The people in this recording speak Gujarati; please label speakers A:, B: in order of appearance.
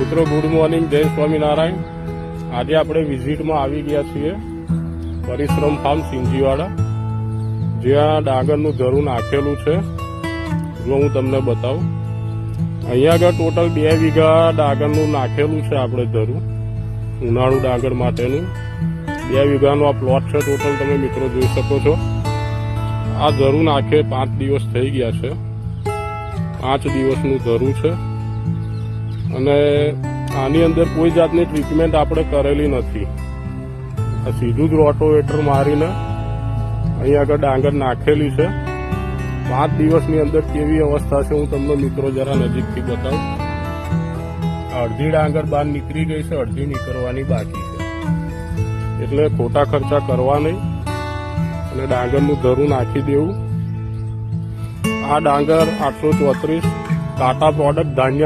A: મિત્રો ગુડ મોર્નિંગ, જય સ્વામિનારાયણ। આજે આપણે વિઝિટમાં આવી ગયા છીએ પરિશ્રમ ફાર્મ સિંજીવાડા, જ્યાં ડાંગરનું ધરું નાખેલું છે। જો હું તમને બતાવું, અહીંયા આગળ ટોટલ 2 વીઘા ડાંગરનું નાખેલું છે આપણે ધરું, ઉનાળુ ડાંગર માટેનું 2 વીઘાનો આ પ્લોટ છે ટોટલ। તમે મિત્રો જોઈ શકો છો, આ ધરું નાખે 5 દિવસ થઈ ગયા છે। 5 દિવસનું ધરું છે અને આની અંદર કોઈ જાતની ટ્રીટમેન્ટ આપણે કરેલી નથી। આ સીધું જ રોટોવેટર મારીને અહીંયા આગળ ડાંગર નાખેલી છે। 5 દિવસની અંદર કેવી અવસ્થા છે હું તમને મિત્રો જરા નજીકથી બતાવું। અડધી ડાંગર બહાર નીકળી ગઈ છે, અડધી નીકળવાની બાકી છે, એટલે ખોટા ખર્ચા કરવા નહીં અને ડાંગરનું ધરું નાખી દેવું। આ ડાંગર 834 ટાટા પ્રોડક્ટ ધાન્ય